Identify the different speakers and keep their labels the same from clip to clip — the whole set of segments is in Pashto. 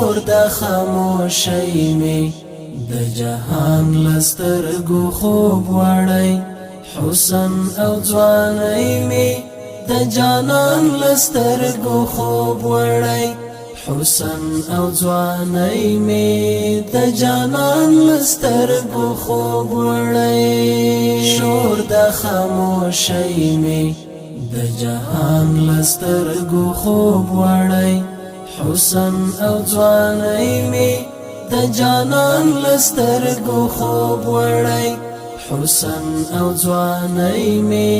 Speaker 1: شور د خاموشۍ می د جهان لسترګو خوب وړی حسن او ځوانۍ می د جانان لسترګو خوب وړی حسن او ځوانۍ می د جانان لسترګو خوب وړی شور د خاموشۍ می د جهان لسترګو خوب وړی حسن او ځوانۍ می د جانان لسترګو خوب وړی حسن او ځوانۍ می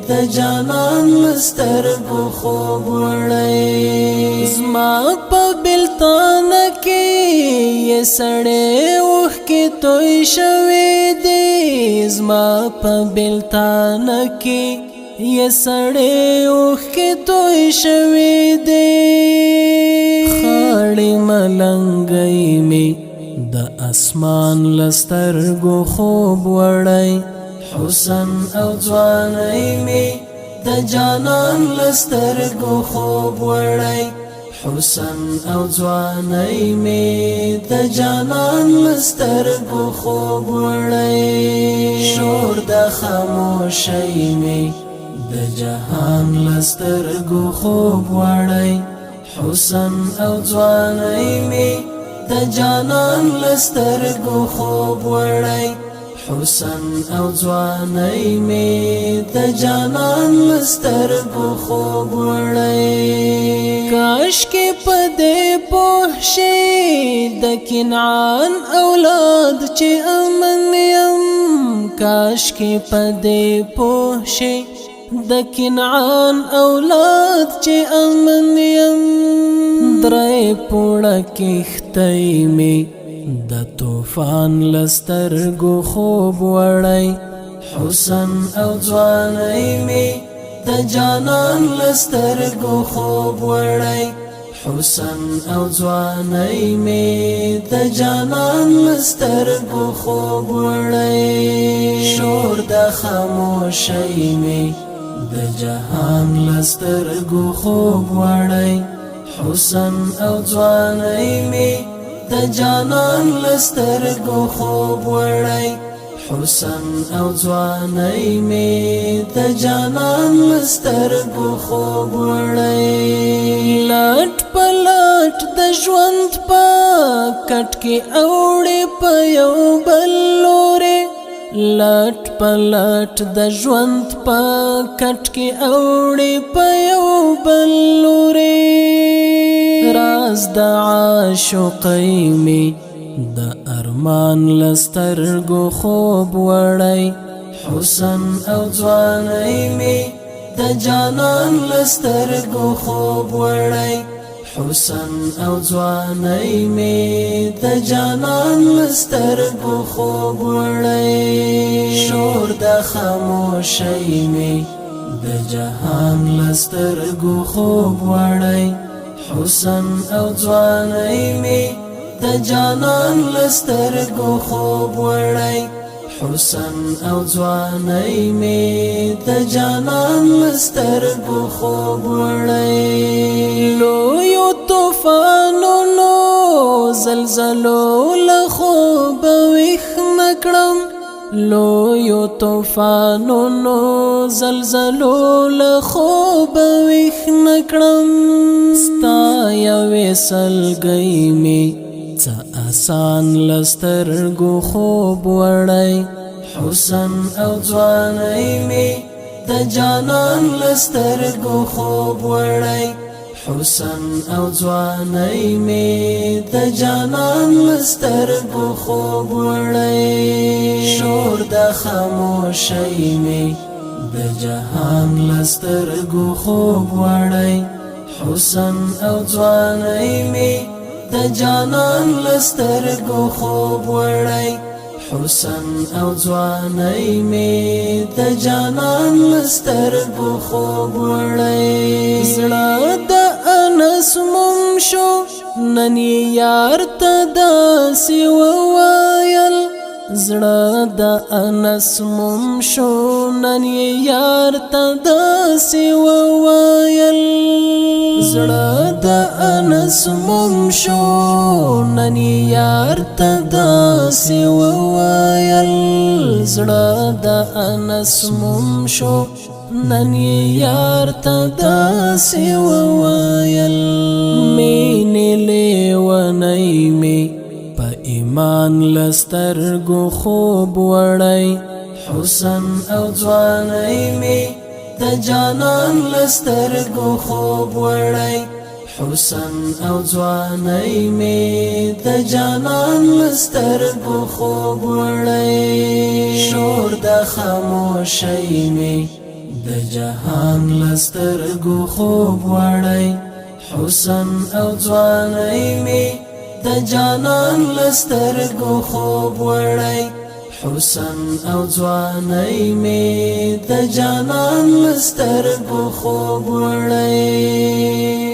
Speaker 1: د جانان لسترګو خوب وړی زما په بلتان کې یې سړې اوښکې توی شوې دي زما په بلتان کې یې سړې اوښکې توی شوې دي خړې ملنګۍ می د اسمان لسترګو خوب وړی حسن او ځوانۍ می د جانان لسترګو خوب وړی حسن او ځوانۍ می د جانان لسترګو خوب وړی شور د خاموشۍ می د جهان لسترګو خوب وړی حسن او ځوانۍ می د جانان لسترګو خوب وړی حسن او ځوانۍ می د جانان لسترګو خوب وړی کاش کې په دې پوه شي د کنعان اولاد چې امن یم کاش کې په دې پوه شي د کنعان اولاد چې امن یم درې پوړه کښتۍ می د طوفان لسترګو خوب وړی حسن او ځوانۍ می د جانان لسترګو خوب وړی حسن او ځوانۍ می د جانان لسترګو خوب وړی شور د خاموشۍ می د جهان لسترګو خوب وړی حسن او ځوانۍ می د جانان لسترګو خوب وړی حسن او ځوانۍ می د جانان لسترګو خوب وړی لټ پلټ د ژوند په کټ کې اوړې په یو بل لورې لټ پلټ د ژوند په کټ کې اوړې په یو بل لورې راز د عاشقۍ می د ارمان لسترګو خوب وړی حسن او ځوانۍ می د جانان لسترګو خوب وړی حسن او ځوانۍ می د جانان لسترګو خوب وړی شور د خاموشۍ می د جهان لسترګو خوب وړی حسن او ځوانۍ می د جانان لسترګو خوب وړی حسن او ځوانۍ می د جانان لسترګو خوب وړی لویو طوفانونو زلزلو له خوبه ویښ نه کړم لویو طوفانونو زلزلو له خوبه ویښ نه کړم ستا یوې سلګۍ می څه آسان لسترګو خوب وړی حسن او ځوانۍ می د جانان لسترګو خوب وړی حسن او ځوانۍ می د جانان لسترګو خوب وړی شور د خاموشۍ می د جهان لسترګو خوب وړی حسن او ځوانۍ می د جانان لسترګو خوب وړی حسن او ځوانۍ می د جانان لسترګو خوب وړی زړه د انس مم شو نن یار ته داسې وویل زړه د انس مم شو نن یار ته داسې وویل زړه د انس مم شو نن یار ته داسې وویل زړه د انس مم شو نن یار ته داسې وویل مینې لیونی مې په ایمان لسترګو خوب وړی حسن او ځوانۍ مې د جانان لسترګو خوب وړی حسن او ځوانۍ مې د جانان لسترګو خوب وړی شور د خاموشۍ مې د جهان لسترګو خوب وړی حسن او ځوانۍ مې د جانان لسترګو خوب وړی حسن او ځوانۍ مې د جانان لسترګو خوب وړی